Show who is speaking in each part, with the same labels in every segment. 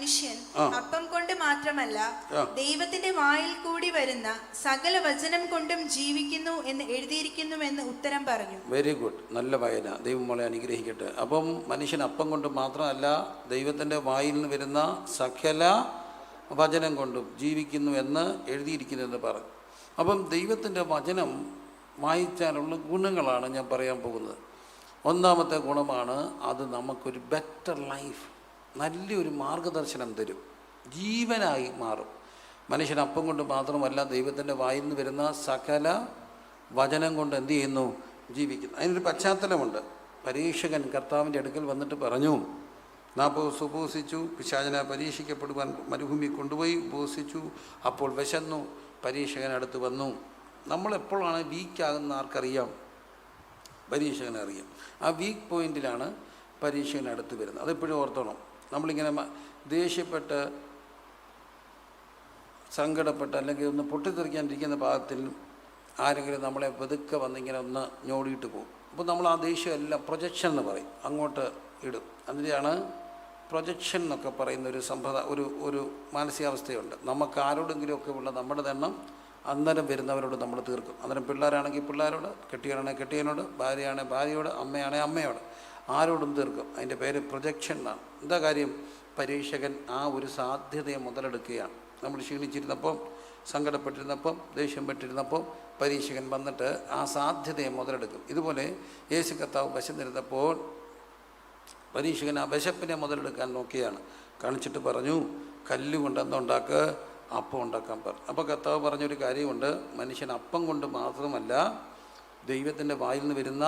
Speaker 1: മനുഷ്യൻ അപ്പം കൊണ്ട് മാത്രമല്ല ദൈവത്തിന്റെ വായിൽ കൂടി വരുന്ന സകല വചനം കൊണ്ടും ജീവിക്കുന്നു എന്ന് എഴുതിയിരിക്കുന്നുവെന്ന് ഉത്തരം പറഞ്ഞു.
Speaker 2: വെരി ഗുഡ്, നല്ല വായന. ദൈവം മോളെ അനുഗ്രഹിക്കട്ടെ. അപ്പം മനുഷ്യൻ അപ്പം കൊണ്ട് മാത്രമല്ല ദൈവത്തിൻ്റെ വായിൽ നിന്ന് വരുന്ന സകല വചനം കൊണ്ടും ജീവിക്കുന്നു എന്ന് എഴുതിയിരിക്കുന്നുവെന്ന് പറഞ്ഞു. അപ്പം ദൈവത്തിൻ്റെ വചനം വായിച്ചാലുള്ള ഗുണങ്ങളാണ് ഞാൻ പറയാൻ പോകുന്നത്. ഒന്നാമത്തെ ഗുണമാണ് അത് നമുക്കൊരു ബെറ്റർ ലൈഫ്, നല്ലൊരു മാർഗദർശനം തരും, ജീവനായി മാറും. മനുഷ്യൻ അപ്പം കൊണ്ട് മാത്രമല്ല ദൈവത്തിൻ്റെ വായിൽ നിന്ന് വരുന്ന സകല വചനം കൊണ്ട് എന്ത് ചെയ്യുന്നു? ജീവിക്കുന്നു. അതിനൊരു പശ്ചാത്തലമുണ്ട്. പരീക്ഷകൻ കർത്താവിൻ്റെ അടുക്കൽ വന്നിട്ട് പറഞ്ഞു, 40 ദിവസം ഉപവസിച്ചു, പിശാചിനെ പരീക്ഷിക്കപ്പെടുവാൻ മരുഭൂമി കൊണ്ടുപോയി ഉപവസിച്ചു. അപ്പോൾ വിശന്നു. പരീക്ഷകൻ അടുത്ത് വന്നു. നമ്മളെപ്പോഴാണ് വീക്കാകുന്ന ആർക്കറിയാം? പരീക്ഷകനറിയാം. ആ വീക്ക് പോയിന്റിലാണ് പരീക്ഷകൻ അടുത്ത് വരുന്നത്. അതെപ്പോഴും ഓർത്തോണം. നമ്മളിങ്ങനെ ദേഷ്യപ്പെട്ട് സങ്കടപ്പെട്ട് അല്ലെങ്കിൽ ഒന്ന് പൊട്ടിത്തെറിക്കാനിരിക്കുന്ന ഭാഗത്തിൽ ആരെങ്കിലും നമ്മളെ വെതുക്കെ വന്നിങ്ങനെ ഒന്ന് ഞോടിയിട്ട് പോകും. അപ്പോൾ നമ്മൾ ആ ദേഷ്യം എല്ലാം പ്രൊജക്ഷൻ എന്ന് പറയും, അങ്ങോട്ട് ഇടും. അതിൻ്റെയാണ് പ്രൊജക്ഷൻ എന്നൊക്കെ പറയുന്ന ഒരു മാനസികാവസ്ഥയുണ്ട്. നമുക്ക് ആരോടെങ്കിലുമൊക്കെ ഉള്ള നമ്മുടെ എണ്ണം അന്നേരം വരുന്നവരോട് നമ്മൾ തീർക്കും. അന്നേരം പിള്ളേരാണെങ്കിൽ പിള്ളേരോട്, കെട്ടിയാണെങ്കിൽ കെട്ടിയനോട്, ഭാര്യയാണെങ്കിൽ ഭാര്യയോട്, അമ്മയാണെങ്കിൽ അമ്മയോട്, ആരോടും തീർക്കും. അതിൻ്റെ പേര് പ്രൊജക്ഷൻ എന്നാണ്. എന്താ കാര്യം? പരീക്ഷകൻ ആ ഒരു സാധ്യതയെ മുതലെടുക്കുകയാണ്. നമ്മൾ ക്ഷീണിച്ചിരുന്നപ്പം, സങ്കടപ്പെട്ടിരുന്നപ്പം, ദേഷ്യപ്പെട്ടിരുന്നപ്പം പരീക്ഷകൻ വന്നിട്ട് ആ സാധ്യതയെ മുതലെടുക്കും. ഇതുപോലെ യേശു കർത്താവ് വിശന്നിരുന്നപ്പോൾ പരീക്ഷകൻ ആ വിശപ്പിനെ മുതലെടുക്കാൻ നോക്കിയാണ്. കാണിച്ചിട്ട് പറഞ്ഞു, കല്ലുകൊണ്ട് എന്തുണ്ടാക്ക്? അപ്പം ഉണ്ടാക്കാൻ പറഞ്ഞു. അപ്പോൾ കർത്താവ് പറഞ്ഞൊരു കാര്യമുണ്ട്, മനുഷ്യൻ അപ്പം കൊണ്ട് മാത്രമല്ല ദൈവത്തിൻ്റെ വായിൽ നിന്ന് വരുന്ന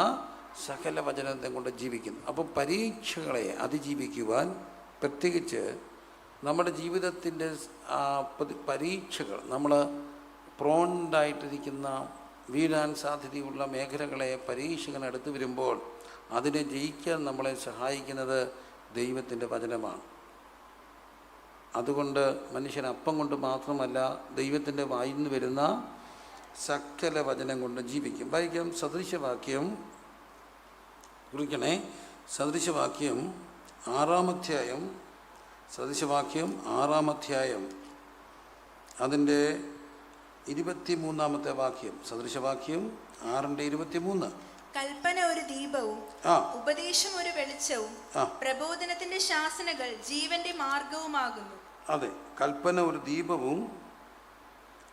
Speaker 2: സകല വചനത്തെ കൊണ്ട് ജീവിക്കുന്നു. അപ്പോൾ പരീക്ഷകളെ അതിജീവിക്കുവാൻ, പ്രത്യേകിച്ച് നമ്മുടെ ജീവിതത്തിൻ്റെ പരീക്ഷകൾ, നമ്മൾ പ്രോണ്ടായിട്ടിരിക്കുന്ന വീഴാൻ സാധ്യതയുള്ള മേഖലകളെ പരീക്ഷകൻ അടുത്ത് വരുമ്പോൾ അതിനെ ജയിക്കാൻ നമ്മളെ സഹായിക്കുന്നത് ദൈവത്തിൻ്റെ വചനമാണ്. അതുകൊണ്ട് മനുഷ്യൻ അപ്പം കൊണ്ട് മാത്രമല്ല ദൈവത്തിൻ്റെ വായിൽ നിന്ന് വരുന്ന സകല വചനം കൊണ്ട് ജീവിക്കും. വായിക്കാം. സദൃശവാക്യം കുറിക്കണേ. സദൃശവാക്യം 6-ാം അധ്യായം, സദൃശവാക്യം 6-ാം അധ്യായം അതിൻ്റെ 23-ാമത്തെ വാക്യം. സദൃശവാക്യം 6:23.
Speaker 1: കൽപ്പന ഒരു ദീപവും ഉപദേശം ഒരു വെളിച്ചവും പ്രബോധനത്തിന്റെ ശാസനകൾ ജീവന്റെ മാർഗവുമാകുന്നു.
Speaker 2: അതെ, കൽപ്പന ഒരു ദീപവും,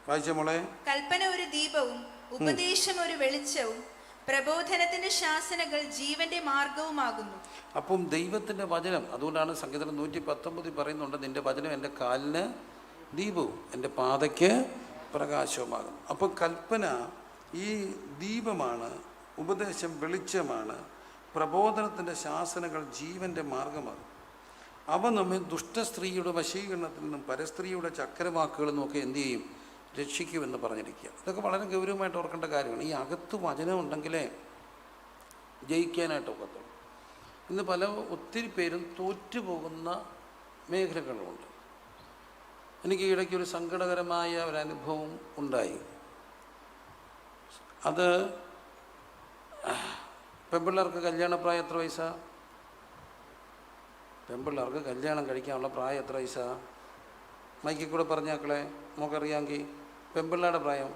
Speaker 2: വായിച്ച മോളെ,
Speaker 1: കൽപ്പന ഒരു ദീപവും ഉപദേശം ഒരു വെളിച്ചവും പ്രബോധനത്തിന്റെ ശാസനകൾ ജീവന്റെ മാർഗവുമാകുന്നു.
Speaker 2: അപ്പം ദൈവത്തിന്റെ വചനം, അതുകൊണ്ടാണ് സങ്കീർത്തനം 119 പറയുന്നുണ്ട്, നിന്റെ വചനം എൻ്റെ കാലിന് ദീപവും എൻ്റെ പാതയ്ക്ക് പ്രകാശവുമാകുന്നു. അപ്പോൾ കൽപ്പന ഈ ദീപമാണ്, ഉപദേശം വെളിച്ചമാണ്, പ്രബോധനത്തിൻ്റെ ശാസനകൾ ജീവൻ്റെ മാർഗമാണ്. അവ നമ്മെ ദുഷ്ടസ്ത്രീയുടെ വശീകരണത്തിൽ നിന്നും പരസ്ത്രീയുടെ ചക്രവാക്കുകളിൽ നിന്നൊക്കെ എന്തു ചെയ്യും? രക്ഷിക്കുമെന്ന് പറഞ്ഞിരിക്കുക. ഇതൊക്കെ വളരെ ഗൗരവമായിട്ട് ഓർക്കേണ്ട കാര്യമാണ്. ഈ അകത്ത് വചനം ഉണ്ടെങ്കിലേ ജയിക്കാനായിട്ട് ഒക്കത്തുള്ളൂ. ഇന്ന് ഒത്തിരി പേരും തോറ്റുപോകുന്ന മേഖലകളുമുണ്ട്. എനിക്ക് ഇടയ്ക്കൊരു സങ്കടകരമായ ഒരനുഭവം ഉണ്ടായി. അത് പെൺപിള്ളേർക്ക് കല്യാണപ്രായം എത്ര വയസ്സാ? പെൺപിള്ളേർക്ക് കല്യാണം കഴിക്കാനുള്ള പ്രായം എത്ര വയസ്സാ? മൈക്കിൽ കൂടെ പറഞ്ഞാക്കളെ, നമുക്കറിയാമെങ്കിൽ പെൺപിള്ളേരുടെ പ്രായം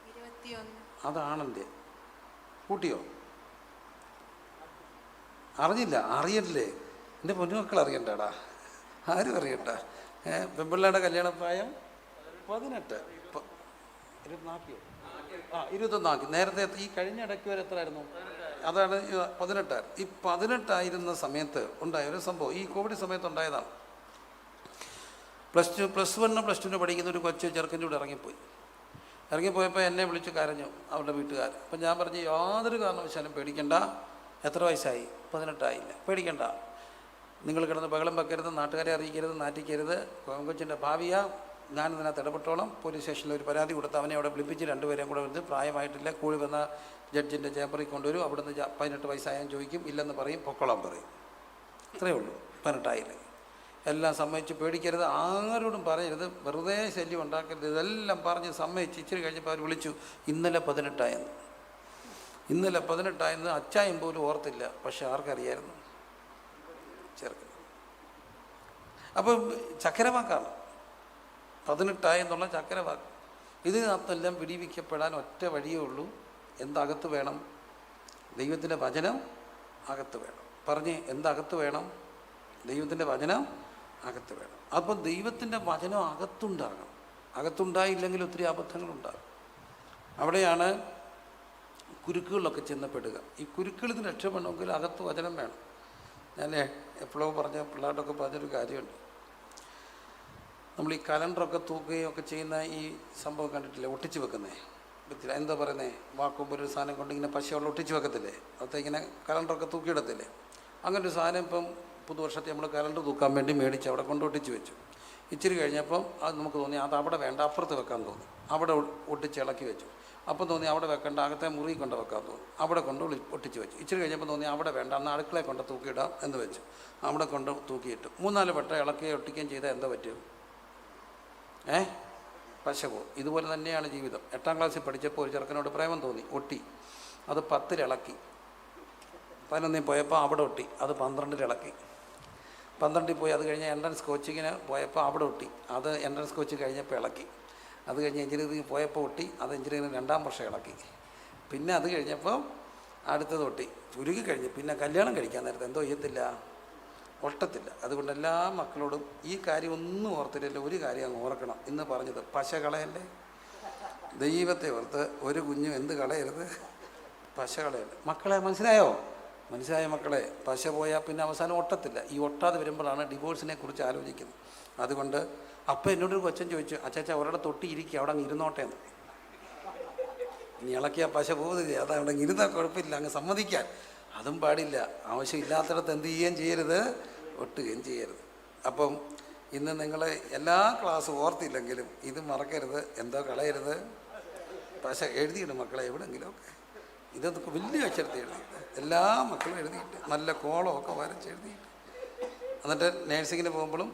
Speaker 1: 21.
Speaker 2: അതാണെൻ്റെ. കൂട്ടിയോ? അറിഞ്ഞില്ല? അറിയണ്ടേ? എൻ്റെ പൊന്നുമക്കൾ അറിയണ്ടാടാ, ആരും അറിയണ്ട. പെൺപിള്ളേരുടെ കല്യാണപ്രായം 18. 21. നേരത്തെ ഈ കഴിഞ്ഞ ഇടയ്ക്ക് വരെ എത്രയായിരുന്നു? അതാണ് 18. ഈ 18 സമയത്ത് ഉണ്ടായ ഒരു സംഭവം, ഈ കോവിഡ് സമയത്ത് ഉണ്ടായതാണ്. പ്ലസ് 1 പ്ലസ് 2 പഠിക്കുന്ന ഒരു കൊച്ചു ചെറുക്കൻ്റെ കൂടെ ഇറങ്ങിപ്പോയപ്പോൾ എന്നെ വിളിച്ച് കരഞ്ഞു അവരുടെ വീട്ടുകാർ. അപ്പം ഞാൻ പറഞ്ഞു, യാതൊരു കാരണവശാലും പേടിക്കണ്ട. എത്ര വയസ്സായി? 18 ആയില്ല. പേടിക്കണ്ട, നിങ്ങൾ കിടന്ന് ബഹളം വെക്കരുത്, നാട്ടുകാരെ അറിയിക്കരുത്, നാറ്റിക്കരുത്, കൊച്ചിൻ്റെ ഭാവിയാ, ഞാൻ ഇതിനകത്ത് ഇടപെട്ടോളം. പോലീസ് സ്റ്റേഷനിൽ ഒരു പരാതി കൊടുത്ത് അവനെ അവിടെ വിളിപ്പിച്ച് 2 പേരെയും കൂടെ എടുത്ത്, പ്രായമായിട്ടില്ല, കൂടി വന്ന ജഡ്ജിൻ്റെ ചേമ്പറിൽ കൊണ്ടുവരും. അവിടുന്ന് 18 വയസ്സായാൽ ചോദിക്കും, ഇല്ലെന്ന് പറയും, പൊക്കോളാൻ പറയും. ഇത്രയേ ഉള്ളൂ. 18 ആയില്ല. എല്ലാം സമ്മതിച്ച്, പേടിക്കരുത്, ആരോടും പറയരുത്, വെറുതെ ശല്യം ഉണ്ടാക്കരുത്, ഇതെല്ലാം പറഞ്ഞ് സമ്മതിച്ച് ഇച്ചിരി കഴിഞ്ഞപ്പോൾ അവർ വിളിച്ചു, ഇന്നലെ 18 ആയെന്ന്. ഇന്നലെ 18 ആയെന്ന് അച്ചായം പോലും ഓർത്തില്ല. പക്ഷെ ആർക്കറിയായിരുന്നു? ചെറുക്കൻ. അപ്പം ചക്കരവാക്കാണ് 18 എന്നുള്ള ചക്കരവാക്ക്. ഇതിനകത്തെല്ലാം വിടിവിക്കപ്പെടാൻ ഒറ്റ വഴിയേ ഉള്ളൂ. എന്തകത്ത് വേണം? ദൈവത്തിൻ്റെ വചനം അകത്ത് വേണം. പറഞ്ഞ് എന്തകത്ത് വേണം? ദൈവത്തിൻ്റെ വചനം അകത്ത് വേണം. അപ്പം ദൈവത്തിൻ്റെ വചനം അകത്തുണ്ടാകണം. അകത്തുണ്ടായില്ലെങ്കിൽ ഒത്തിരി അബദ്ധങ്ങളുണ്ടാകും. അവിടെയാണ് കുരുക്കുകളിലൊക്കെ ചെന്നപ്പെടുക. ഈ കുരുക്കുകളിൽ നിന്ന് രക്ഷപ്പെടണമെങ്കിൽ അകത്ത് വചനം വേണം. ഞാൻ എപ്പോഴോ പറഞ്ഞ പിള്ളേരോടൊക്കെ പറഞ്ഞൊരു കാര്യമുണ്ട്. നമ്മൾ ഈ കലണ്ടറൊക്കെ തൂക്കുകയും ഒക്കെ ചെയ്യുന്ന ഈ സംഭവം കണ്ടിട്ടില്ലേ? ഒട്ടിച്ച് വെക്കുന്നേ പറ്റില്ല. എന്താ പറയുന്നത്? വാക്കുമ്പോൾ ഒരു സാധനം കൊണ്ട് ഇങ്ങനെ പശയുള്ള ഒട്ടിച്ച് വെക്കത്തില്ലേ? അത് ഇങ്ങനെ കലണ്ടറൊക്കെ തൂക്കിയിടത്തില്ലേ? അങ്ങനെ ഒരു സാധനം ഇപ്പം പുതുവർഷത്തെ നമ്മൾ കലണ്ടർ തൂക്കാൻ വേണ്ടി മേടിച്ച് അവിടെ കൊണ്ട് ഒട്ടിച്ച് വെച്ചു. ഇച്ചിരി കഴിഞ്ഞപ്പം അത് നമുക്ക് തോന്നി അത് അവിടെ വേണ്ട, അപ്പുറത്ത് വെക്കാൻ തോന്നി. അവിടെ ഒട്ടിച്ച് ഇളക്കി വെച്ചു. അപ്പം തോന്നി അവിടെ വെക്കേണ്ട, അകത്തെ മുറി കൊണ്ട് വെക്കാൻ തോന്നി. അവിടെ കൊണ്ട് ഒട്ടിച്ച് വെച്ചു. ഇച്ചിരി കഴിഞ്ഞപ്പോൾ തോന്നി അവിടെ വേണ്ട, അന്ന് അടുക്കളയെ കൊണ്ട് തൂക്കിയിടാം എന്ന് വെച്ചു. അവിടെ കൊണ്ട് തൂക്കിയിട്ടു. 3-4 വട്ടം ഇളക്കുകയും ഒട്ടിക്കുകയും ചെയ്താൽ എന്താ പറ്റും? പശ പോകും. ഇതുപോലെ തന്നെയാണ് ജീവിതം. 8ാം ക്ലാസ്സിൽ പഠിച്ചപ്പോൾ ഒരു ചെറുക്കനോട് പ്രേമം തോന്നി, ഒട്ടി. അത് 10-ൽ ഇളക്കി. 11 പോയപ്പോൾ അവിടെ ഒട്ടി. അത് 12-ൽ ഇളക്കി. 12 പോയി. അത് കഴിഞ്ഞ് എൻട്രൻസ് കോച്ചിങ്ങിന് പോയപ്പോൾ അവിടെ ഒട്ടി. അത് എൻട്രൻസ് കോച്ചിങ് കഴിഞ്ഞപ്പോൾ ഇളക്കി. അത് കഴിഞ്ഞ് എഞ്ചിനീയറിംഗ് പോയപ്പോൾ ഒട്ടി. അത് എഞ്ചിനീയറിംഗ് 2ാം വർഷം ഇളക്കി. പിന്നെ അത് കഴിഞ്ഞപ്പോൾ അടുത്തത് ഒട്ടി. ചുരുക്കി കഴിഞ്ഞ് പിന്നെ കല്യാണം കഴിക്കാൻ നേരത്തെ എന്തോ ചെയ്യത്തില്ല, ഒട്ടത്തില്ല. അതുകൊണ്ട് എല്ലാ മക്കളോടും ഈ കാര്യം ഒന്നും ഓർത്തില്ലല്ലോ, ഒരു കാര്യം അങ്ങ് ഓർക്കണം. ഇന്ന് പറഞ്ഞത് പശ കളയല്ലേ. ദൈവത്തെ ഓർത്ത് ഒരു കുഞ്ഞും എന്ത് കളയരുത്? പശ കളയല്ലേ. മക്കളെ മനസ്സിലായോ? മനസ്സിലായ മക്കളെ? പശ പോയാൽ പിന്നെ അവസാനം ഒട്ടത്തില്ല. ഈ ഒട്ടാതെ വരുമ്പോഴാണ് ഡിവോഴ്സിനെ കുറിച്ച് ആലോചിക്കുന്നത്. അതുകൊണ്ട് അപ്പം എന്നോടൊരു കൊച്ചൻ ചോദിച്ചു, അച്ചാച്ച ഒരിടത്ത് തൊട്ടിയിരിക്കുക, അവിടെ അങ്ങ് ഇരുന്നോട്ടെ എന്ന്. ഇനി ഇളക്കിയാൽ പശ പോകുന്നില്ല, അത് അവിടെ ഇരുന്നാൽ കുഴപ്പമില്ല, അങ്ങ് സമ്മതിക്കാൻ. അതും പാടില്ല. ആവശ്യമില്ലാത്തിടത്ത് എന്ത് ചെയ്യുകയും ചെയ്യരുത്, ഒട്ടുകയും ചെയ്യരുത്. അപ്പം ഇന്ന് നിങ്ങൾ എല്ലാ ക്ലാസ്സും ഓർത്തില്ലെങ്കിലും ഇത് മറക്കരുത്. എന്തോ കളയരുത്? പശ. എഴുതിയിടും മക്കളെ എവിടെയെങ്കിലുമൊക്കെ. ഇതൊക്കെ വലിയ അക്ഷരത്തിൽ എഴുതിയിട്ട് എല്ലാ മക്കളും എഴുതിയിട്ട് നല്ല കോളമൊക്കെ വരച്ച് എഴുതിയിട്ട്, എന്നിട്ട് നേഴ്സിങ്ങിന് പോകുമ്പോഴും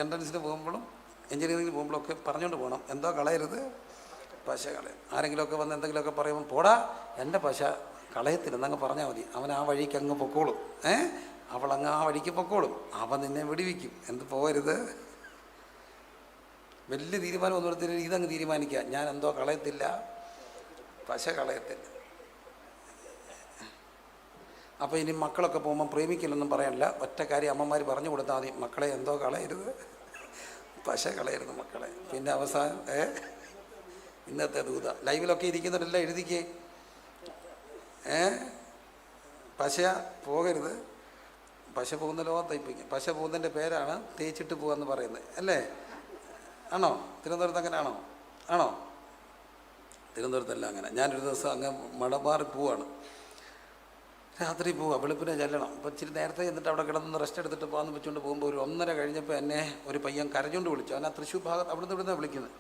Speaker 2: എൻട്രൻസിന് പോകുമ്പോഴും എഞ്ചിനീയറിങ്ങിന് പോകുമ്പോഴൊക്കെ പറഞ്ഞുകൊണ്ട് പോകണം, എന്തോ കളയരുത്? പശ കളയും. ആരെങ്കിലുമൊക്കെ വന്ന് എന്തെങ്കിലുമൊക്കെ പറയുമ്പോൾ പോടാ എൻ്റെ പശ കളയത്തില്ലെന്നങ്ങ് പറഞ്ഞാൽ മതി. അവൻ ആ വഴിക്ക് അങ്ങ് പൊക്കോളും. അവളങ്ങ് ആ വഴിക്ക് പൊക്കോളും. അവൻ നിന്നെ വെടിവെക്കും. എന്ത് പോകരുത്? വലിയ തീരുമാനം ഒന്നും എടുത്തില്ല, ഇതങ്ങ് തീരുമാനിക്കുക, ഞാൻ എന്തോ കളയത്തില്ല, പശ കളയത്തില്ല. അപ്പോൾ ഇനി മക്കളൊക്കെ പോകുമ്പോൾ പ്രേമിക്കില്ലെന്നും പറയാനില്ല. ഒറ്റ കാര്യം അമ്മമാർ പറഞ്ഞു കൊടുത്താൽ മതി, മക്കളെ എന്തോ കളയരുത്, പശ കളയരുത് മക്കളെ. പിന്നെ അവസാനം ഇന്നത്തെ ദൂത ലൈവിലൊക്കെ ഇരിക്കുന്നവരെല്ലാം എഴുതിക്കേ, പശ പോകരുത്. പശ പോകുന്ന ലോകത്തയിപ്പിക്കും. പശ പോകുന്നതിൻ്റെ പേരാണ് തേച്ചിട്ട് പോകാമെന്ന് പറയുന്നത്, അല്ലേ? ആണോ? തിരുവനന്തപുരത്ത് അങ്ങനെ ആണോ? ആണോ? തിരുവനന്തപുരത്തല്ല അങ്ങനെ. ഞാനൊരു ദിവസം അങ്ങ് മടമാറി പോവാണ്. രാത്രി പോവുക, വെളുപ്പിനെ ചെല്ലണം. അപ്പോൾ ഇച്ചിരി നേരത്തെ എന്നിട്ട് അവിടെ കിടന്ന് റെസ്റ്റ് എടുത്തിട്ട് പോകാമെന്ന് വെച്ചുകൊണ്ട് പോകുമ്പോൾ ഒരു 1:30 കഴിഞ്ഞപ്പോൾ എന്നെ ഒരു പയ്യൻ കരഞ്ഞുകൊണ്ട് വിളിച്ചു. അവൻ ആ തൃശ്ശൂർ ഭാഗത്ത് അവിടുന്ന് ഇവിടുന്ന് വിളിക്കുന്നത്.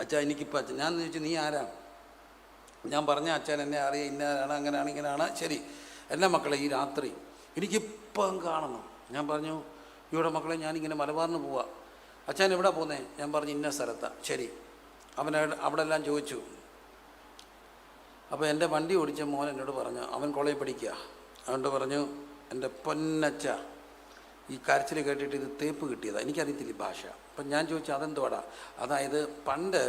Speaker 2: അച്ഛാ എനിക്കിപ്പോൾ അച്ഛൻ. ഞാൻ ചോദിച്ചു നീ ആരാണ്? ഞാൻ പറഞ്ഞ അച്ഛൻ എന്നെ അറിയാം, ഇന്നതാണ്, അങ്ങനെയാണ്, ഇങ്ങനെയാണ്. ശരി, എല്ലാ മക്കളെ ഈ രാത്രി എനിക്കിപ്പം കാണണം. ഞാൻ പറഞ്ഞു ഇവിടെ മക്കളെ ഞാനിങ്ങനെ മലബാറിന് പോവാ. അച്ഛൻ എവിടെ പോകുന്നേ? ഞാൻ പറഞ്ഞു ഇന്ന സ്ഥലത്താണ്. ശരി, അവൻ അവിടെ എല്ലാം ചോദിച്ചു. അപ്പോൾ എൻ്റെ വണ്ടി ഓടിച്ച മോൻ എന്നോട് പറഞ്ഞു, അവൻ കോളേജിൽ പഠിക്കുക. അതുകൊണ്ട് പറഞ്ഞു എൻ്റെ പൊന്നച്ച ഈ കരച്ചിൽ കേട്ടിട്ട് ഇത് തേപ്പ് കിട്ടിയതാണ്, എനിക്കറിയത്തില്ല ഭാഷ. അപ്പം ഞാൻ ചോദിച്ചു അതെന്തുവാടാ? അതായത് പണ്ട്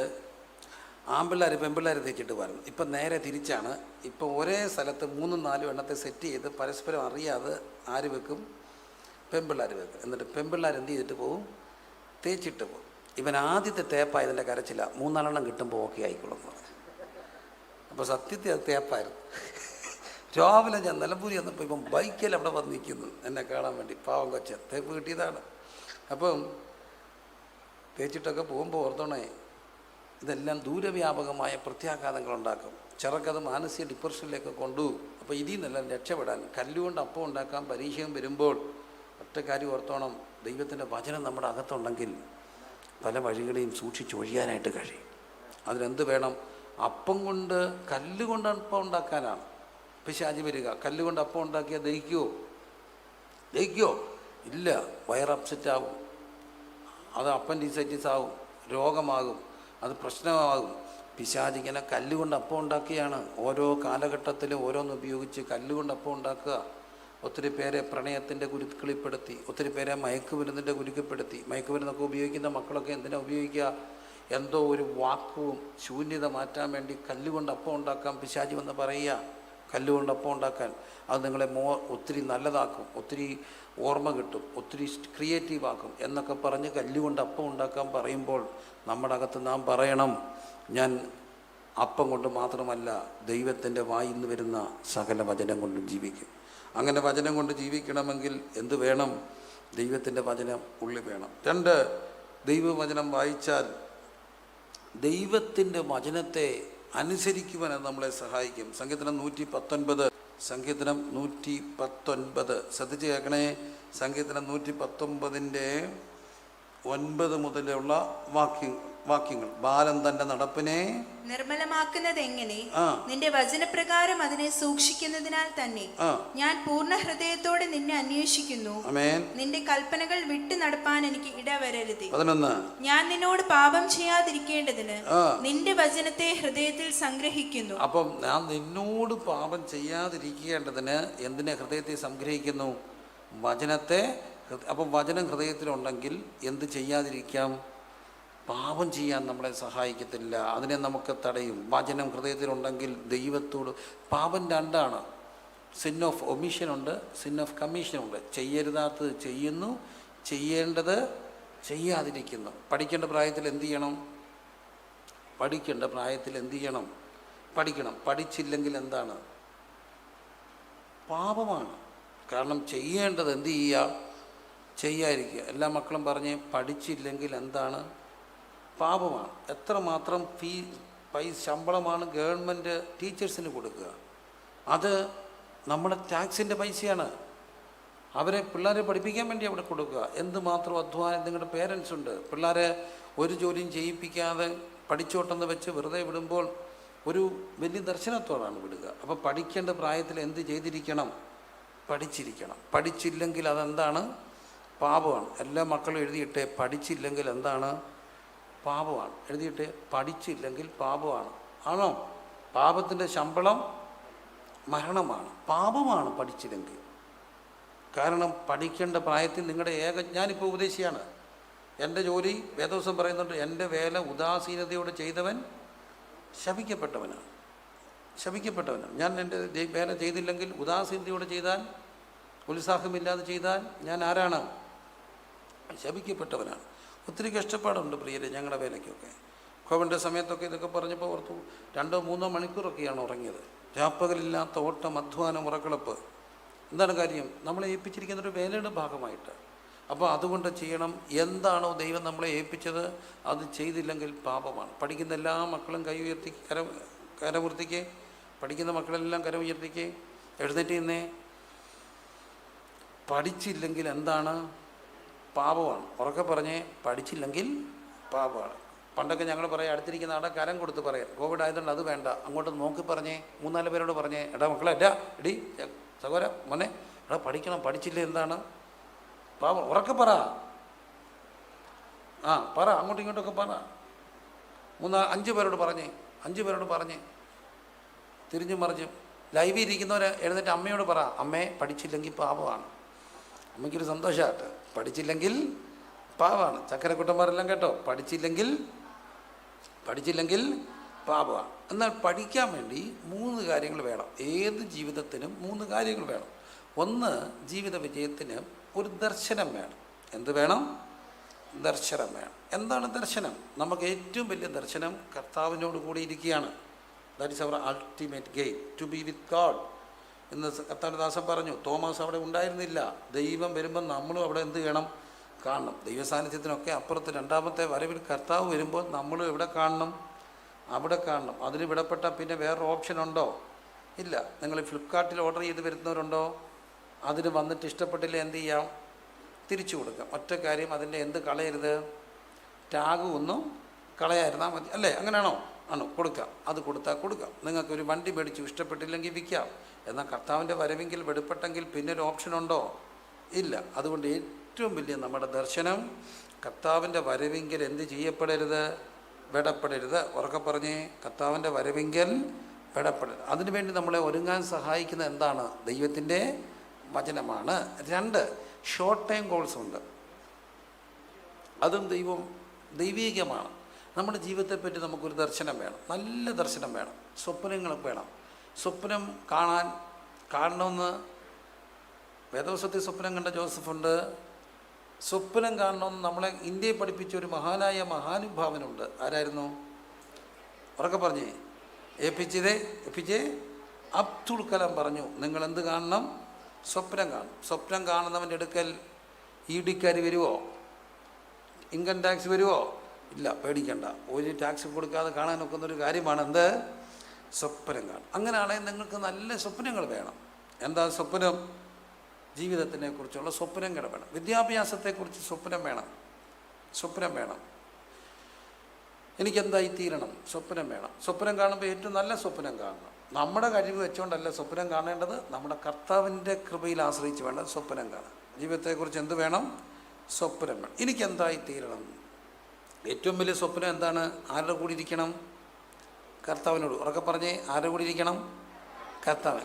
Speaker 2: ആൺപിള്ളേർ പെൺപിള്ളേർ തേച്ചിട്ട് വരുന്നു, ഇപ്പം നേരെ തിരിച്ചാണ്. ഇപ്പം ഒരേ സ്ഥലത്ത് 3-4 എണ്ണത്തെ സെറ്റ് ചെയ്ത് പരസ്പരം അറിയാതെ ആര് വെക്കും? പെൺപിള്ളേർ വെക്കും. എന്നിട്ട് പെൺപിള്ളേർ എന്ത് ചെയ്തിട്ട് പോവും? തേച്ചിട്ട് പോകും. ഇവൻ ആദ്യത്തെ തേപ്പായതിൻ്റെ കരച്ചില്ല, 3-4 എണ്ണം കിട്ടുമ്പോൾ ഓക്കെ ആയിക്കോളും എന്ന് പറഞ്ഞു. അപ്പോൾ സത്യത്തിൽ അത് തേപ്പായിരുന്നു. രാവിലെ ഞാൻ നിലമ്പൂരി വന്നപ്പോൾ ഇപ്പം ബൈക്കിൽ അവിടെ വന്ന് നിൽക്കുന്നു എന്നെ കാണാൻ വേണ്ടി. പാവം കൊച്ചൻ, തേപ്പ് കിട്ടിയതാണ്. അപ്പം തേച്ചിട്ടൊക്കെ പോകുമ്പോൾ ഓർത്തോണേ, ഇതെല്ലാം ദൂരവ്യാപകമായ പ്രത്യാഘാതങ്ങളുണ്ടാക്കും. ചിലർക്കത് മാനസിക ഡിപ്രഷനിലേക്ക് കൊണ്ടുപോകും. അപ്പോൾ ഇതിൽ നിന്നെല്ലാം രക്ഷപ്പെടാൻ കല്ലുകൊണ്ട് അപ്പം ഉണ്ടാക്കാൻ പരീക്ഷയും വരുമ്പോൾ ഒറ്റ കാര്യം ഓർത്തോണം, ദൈവത്തിൻ്റെ വചനം നമ്മുടെ അകത്തുണ്ടെങ്കിൽ പല വഴികളെയും സൂക്ഷിച്ച് ഒഴിയാനായിട്ട് കഴിയും. അതിനെന്ത് വേണം? അപ്പം കൊണ്ട്, കല്ലുകൊണ്ട് അപ്പം ഉണ്ടാക്കാനാണ് പിശാചി വരിക. കല്ലുകൊണ്ട് അപ്പം ഉണ്ടാക്കിയാൽ ദഹിക്കുമോ? ഇല്ല. വയർ അപ്സെറ്റാകും, അത് അപ്പൻഡിസൈറ്റിസ് ആവും, രോഗമാകും, അത് പ്രശ്നമാകും. പിശാചിങ്ങനെ കല്ലുകൊണ്ട് അപ്പം ഉണ്ടാക്കിയാണ്. ഓരോ കാലഘട്ടത്തിലും ഓരോന്ന് ഉപയോഗിച്ച് കല്ലുകൊണ്ട് അപ്പം ഉണ്ടാക്കുക. ഒത്തിരി പേരെ പ്രണയത്തിൻ്റെ കുരുക്കളിപ്പെടുത്തി, ഒത്തിരി പേരെ മയക്കുമരുന്നിൻ്റെ കുരുക്കപ്പെടുത്തി. മയക്കുമരുന്നൊക്കെ ഉപയോഗിക്കുന്ന മക്കളൊക്കെ എന്തിനാ ഉപയോഗിക്കുക? എന്തോ ഒരു വാക്കും ശൂന്യത മാറ്റാൻ വേണ്ടി കല്ലുകൊണ്ട് അപ്പം ഉണ്ടാക്കാൻ പിശാചി വന്ന് പറയുക, കല്ലുകൊണ്ട് അപ്പം ഉണ്ടാക്കാൻ. അത് നിങ്ങളെ ഒത്തിരി നല്ലതാക്കും, ഒത്തിരി ഓർമ്മ കിട്ടും, ഒത്തിരി ക്രിയേറ്റീവാക്കും എന്നൊക്കെ പറഞ്ഞ് കല്ലുകൊണ്ട് അപ്പം ഉണ്ടാക്കാൻ പറയുമ്പോൾ നമ്മുടെ അകത്ത് നാം പറയണം, ഞാൻ അപ്പം കൊണ്ട് മാത്രമല്ല ദൈവത്തിൻ്റെ വായിൽ നിന്ന് വരുന്ന സകല വചനം കൊണ്ടും ജീവിക്കും. അങ്ങനെ വചനം കൊണ്ട് ജീവിക്കണമെങ്കിൽ എന്ത് വേണം? ദൈവത്തിൻ്റെ വചനം ഉള്ളിൽ വേണം. 2, ദൈവവചനം വായിച്ചാൽ ദൈവത്തിൻ്റെ വചനത്തെ അനുസരിക്കുവാൻ അത് നമ്മളെ സഹായിക്കും. സങ്കീർത്തനം 119, സങ്കീർത്തനം 119 ശ്രദ്ധിച്ച് കേൾക്കണേ. സങ്കീർത്തനം 119 9 മുതലുള്ള വാക്യങ്ങൾ. ബാലൻ തന്റെ നടപ്പിനെ
Speaker 1: നിർമ്മലമാക്കുന്നത് എങ്ങനെ? നിന്റെ വചനപ്രകാരം അതിനെ സൂക്ഷിക്കുന്നതിനാൽ തന്നെ. ഞാൻ പൂർണ്ണ ഹൃദയത്തോടെ നിന്നെ അന്വേഷിക്കുന്നു. നിന്റെ കൽപ്പനകൾ വിട്ടു നടപ്പാൻ എനിക്ക് ഇടവരരുത്.
Speaker 2: 11
Speaker 1: ഞാൻ നിന്നോട് പാപം ചെയ്യാതിരിക്കേണ്ടതിന് നിന്റെ വചനത്തെ ഹൃദയത്തിൽ സംഗ്രഹിക്കുന്നു.
Speaker 2: അപ്പം ഞാൻ നിന്നോട് പാപം ചെയ്യാതിരിക്കേണ്ടതിന് എന്തിനെ ഹൃദയത്തിൽ സംഗ്രഹിക്കുന്നു? വചനത്തെ. അപ്പം വചനം ഹൃദയത്തിലുണ്ടെങ്കിൽ എന്ത് ചെയ്യാതിരിക്കാം? പാപം ചെയ്യാൻ നമ്മളെ സഹായിക്കത്തില്ല, അതിനെ നമുക്ക് തടയും. വചനം ഹൃദയത്തിലുണ്ടെങ്കിൽ ദൈവത്തോട്. പാപം 2ആണ്. സിൻ ഓഫ് ഒമിഷനുണ്ട്, സിൻ ഓഫ് കമ്മീഷനുണ്ട്. ചെയ്യരുതാത്തത് ചെയ്യുന്നു, ചെയ്യേണ്ടത് ചെയ്യാതിരിക്കുന്നു. പഠിക്കേണ്ട പ്രായത്തിൽ എന്ത് ചെയ്യണം? പഠിക്കേണ്ട പ്രായത്തിൽ എന്ത് ചെയ്യണം? പഠിക്കണം. പഠിച്ചില്ലെങ്കിൽ എന്താണ്? പാപമാണ്. കാരണം ചെയ്യേണ്ടത് എന്ത് ചെയ്യുക? ചെയ്യാതിരിക്കുക. എല്ലാ മക്കളും പറഞ്ഞ് പഠിച്ചില്ലെങ്കിൽ എന്താണ്? പാപമാണ്. എത്രമാത്രം ശമ്പളമാണ് ഗവൺമെൻറ് ടീച്ചേഴ്സിന് കൊടുക്കുക? അത് നമ്മുടെ ടാക്സിൻ്റെ പൈസയാണ്. പിള്ളേരെ പഠിപ്പിക്കാൻ വേണ്ടി അവിടെ കൊടുക്കുക. എന്തുമാത്രം അധ്വാനം നിങ്ങളുടെ പേരൻസ് ഉണ്ട്. പിള്ളേരെ ഒരു ജോലിയും ചെയ്യിപ്പിക്കാതെ പഠിച്ചോട്ടെന്ന് വെച്ച് വെറുതെ വിടുമ്പോൾ ഒരു വലിയ ദർശനത്തോടാണ് വിടുക. അപ്പോൾ പഠിക്കേണ്ട പ്രായത്തിൽ എന്ത് ചെയ്തിരിക്കണം? പഠിച്ചിരിക്കണം. പഠിച്ചില്ലെങ്കിൽ അതെന്താണ്? പാപമാണ്. എല്ലാ മക്കളും എഴുതിയിട്ടേ, പഠിച്ചില്ലെങ്കിൽ എന്താണ്? പാപമാണ്. എഴുതിയിട്ട് പഠിച്ചില്ലെങ്കിൽ പാപമാണ്. ആണോ? പാപത്തിൻ്റെ ശമ്പളം മരണമാണ്. പാപമാണ് പഠിച്ചില്ലെങ്കിൽ. കാരണം പഠിക്കേണ്ട പ്രായത്തിൽ നിങ്ങളുടെ ഞാനിപ്പോൾ ഉപദേശിയാണ്. എൻ്റെ ജോലി വേദോസം പറയുന്നുണ്ട്, എൻ്റെ വേല ഉദാസീനതയോടെ ചെയ്തവൻ ശപിക്കപ്പെട്ടവനാണ്. ഞാൻ എൻ്റെ വേല ചെയ്തില്ലെങ്കിൽ, ഉദാസീനതയോടെ ചെയ്താൽ, ഉത്സാഹമില്ലാതെ ചെയ്താൽ ഞാൻ ആരാണ്? ശപിക്കപ്പെട്ടവനാണ്. ഒത്തിരി കഷ്ടപ്പാടുണ്ട് പ്രിയരെ ഞങ്ങളുടെ വേലയ്ക്കൊക്കെ. കോവിഡിൻ്റെ സമയത്തൊക്കെ ഇതൊക്കെ പറഞ്ഞപ്പോൾ ഓർത്തു, 2-3 മണിക്കൂറൊക്കെയാണ് ഉറങ്ങിയത്. രാപ്പകലില്ലാത്ത ഓട്ടം, അധ്വാനം, ഉറക്കളപ്പ്. എന്താണ് കാര്യം? നമ്മളെ ഏൽപ്പിച്ചിരിക്കുന്നൊരു വേലയുടെ ഭാഗമായിട്ട്. അപ്പോൾ അതുകൊണ്ട് ചെയ്യണം. എന്താണോ ദൈവം നമ്മളെ ഏൽപ്പിച്ചത് അത് ചെയ്തില്ലെങ്കിൽ പാപമാണ്. പഠിക്കുന്ന എല്ലാ മക്കളും കൈ ഉയർത്തി കരമുയർത്തിക്കേ. പഠിക്കുന്ന മക്കളെല്ലാം കരമുയർത്തിക്കേ. എഴുന്നേറ്റ് നിന്നേ. പഠിച്ചില്ലെങ്കിൽ എന്താണ്? പാപമാണ്. ഉറക്കെ പറഞ്ഞേ, പഠിച്ചില്ലെങ്കിൽ പാപമാണ്. പണ്ടൊക്കെ ഞങ്ങൾ പറയാം, അടുത്തിരിക്കുന്ന ആടെ കരം കൊടുത്ത് പറയാം. കോവിഡ് ആയതുകൊണ്ട് അത് വേണ്ട, അങ്ങോട്ട് നോക്കി പറഞ്ഞേ. 3-4 പേരോട് പറഞ്ഞേ, എടാ മക്കളെ, എടി സഹോദര മോനെ, എടാ പഠിക്കണം, പഠിച്ചില്ലേ എന്താണ് പാപം? ഉറക്കെ പറ. പറ, അങ്ങോട്ടും ഇങ്ങോട്ടൊക്കെ പറ. 5 പേരോട് പറഞ്ഞേ. തിരിഞ്ഞും മറിഞ്ഞും. ലൈവിൽ ഇരിക്കുന്നവരെ എഴുന്നേറ്റ് അമ്മയോട് പറ, അമ്മേ പഠിച്ചില്ലെങ്കിൽ പാപമാണ്. അമ്മയ്ക്കൊരു സന്തോഷമായിട്ട്. പഠിച്ചില്ലെങ്കിൽ പാപമാണ്. ചക്കരക്കുട്ടന്മാരെല്ലാം കേട്ടോ, പഠിച്ചില്ലെങ്കിൽ പാപമാണ്. എന്നാൽ പഠിക്കാൻ വേണ്ടി 3 കാര്യങ്ങൾ വേണം. ഏത് ജീവിതത്തിനും 3 കാര്യങ്ങൾ വേണം. 1, ജീവിത വിജയത്തിന് ഒരു ദർശനം വേണം. എന്ത് വേണം? ദർശനം വേണം. എന്താണ് ദർശനം? നമുക്ക് ഏറ്റവും വലിയ ദർശനം കർത്താവിനോട് കൂടി ഇരിക്കുകയാണ്. That is our ultimate game, to be with God. ഇന്ന് കർത്താവിൻ്റെ ദാസൻ പറഞ്ഞു, തോമസ് അവിടെ ഉണ്ടായിരുന്നില്ല. ദൈവം വരുമ്പോൾ നമ്മളും അവിടെ എന്ത് ചെയ്യണം? കാണണം. ദൈവസാന്നിധ്യത്തിനൊക്കെ അപ്പുറത്ത് 2ാമത്തെ വരവിൽ കർത്താവ് വരുമ്പോൾ നമ്മളും എവിടെ കാണണം? അവിടെ കാണണം. അതിന് വിടപ്പെട്ടാൽ പിന്നെ വേറൊരു ഓപ്ഷൻ ഉണ്ടോ? ഇല്ല. നിങ്ങൾ ഫ്ലിപ്കാർട്ടിൽ ഓർഡർ ചെയ്ത് വരുന്നവരുണ്ടോ? അതിന് വന്നിട്ട് ഇഷ്ടപ്പെട്ടില്ല എന്ത് ചെയ്യാം? തിരിച്ചു കൊടുക്കാം. ഒറ്റ കാര്യം, അതിൻ്റെ എന്ത് കളയരുത്? ടാഗ് ഒന്നും കളയായിരുന്നാൽ മതി. അല്ലേ? അങ്ങനെയാണോ? കൊടുക്കാം. അത് കൊടുക്കാം. നിങ്ങൾക്കൊരു വണ്ടി മേടിച്ചു, ഇഷ്ടപ്പെട്ടില്ലെങ്കിൽ വിൽക്കാം. എന്നാൽ കർത്താവിൻ്റെ വരവെങ്കിൽ വെളിപ്പെട്ടെങ്കിൽ പിന്നെ ഒരു ഓപ്ഷൻ ഉണ്ടോ? ഇല്ല. അതുകൊണ്ട് ഏറ്റവും വലിയ നമ്മുടെ ദർശനം, കർത്താവിൻ്റെ വരവെങ്കിൽ എന്ത് ചെയ്യപ്പെടരുത്? വെടപ്പെടരുത്. ഉറക്കെ പറഞ്ഞേ, കർത്താവിൻ്റെ വരവെങ്കിൽ വെടപ്പെടരുത്. അതിനുവേണ്ടി നമ്മളെ ഒരുങ്ങാൻ സഹായിക്കുന്ന എന്താണ്? ദൈവത്തിൻ്റെ വചനമാണ്. 2, ഷോർട്ട് ടൈം ഗോൾസ് ഉണ്ട്. അതും ദൈവീകമാണ്. നമ്മുടെ ജീവിതത്തെപ്പറ്റി നമുക്കൊരു ദർശനം വേണം, നല്ല ദർശനം വേണം, സ്വപ്നങ്ങൾ വേണം. സ്വപ്നം കാണണമെന്ന് വേദവസത്തിൽ സ്വപ്നം കണ്ട ജോസഫുണ്ട്. സ്വപ്നം കാണണമെന്ന് നമ്മളെ ഇന്ത്യയെ പഠിപ്പിച്ച ഒരു മഹാനുഭാവനുണ്ട്. ആരായിരുന്നു? ഉറക്കെ പറഞ്ഞേ. എപിജെ അബ്ദുൽ കലാം പറഞ്ഞു, നിങ്ങൾ എന്ത് കാണണം? സ്വപ്നം കാണും. സ്വപ്നം കാണുന്നവൻ്റെ അടുക്കൽ ED വരുമോ? ഇൻകം ടാക്സ് വരുമോ? ഇല്ല, പേടിക്കണ്ട. ഒരു ടാക്സ് കൊടുക്കാതെ കാണാൻ ഒക്കുന്നൊരു കാര്യമാണ് എന്ത്? സ്വപ്നം കാണും. അങ്ങനെയാണെങ്കിൽ നിങ്ങൾക്ക് നല്ല സ്വപ്നങ്ങൾ വേണം. എന്താ സ്വപ്നം? ജീവിതത്തിനെ കുറിച്ചുള്ള സ്വപ്നങ്ങൾ വേണം. വിദ്യാഭ്യാസത്തെക്കുറിച്ച് സ്വപ്നം വേണം. എനിക്കെന്തായി തീരണം? സ്വപ്നം വേണം. സ്വപ്നം കാണുമ്പോൾ ഏറ്റവും നല്ല സ്വപ്നം കാണണം. നമ്മുടെ കഴിവ് വെച്ചുകൊണ്ടല്ല സ്വപ്നം കാണേണ്ടത്, നമ്മുടെ കർത്താവിൻ്റെ കൃപയിൽ ആശ്രയിച്ച് വേണ്ട സ്വപ്നം കാണാം. ജീവിതത്തെക്കുറിച്ച് എന്ത് വേണം? സ്വപ്നം വേണം. എനിക്കെന്തായി തീരണം? ഏറ്റവും വലിയ സ്വപ്നം എന്താണ്? ആരുടെ കൂടി ഇരിക്കണം? കർത്താവിനോട്. ഉറക്കെ പറഞ്ഞേ, ആരുടെ കൂടി ഇരിക്കണം? കർത്താവ്.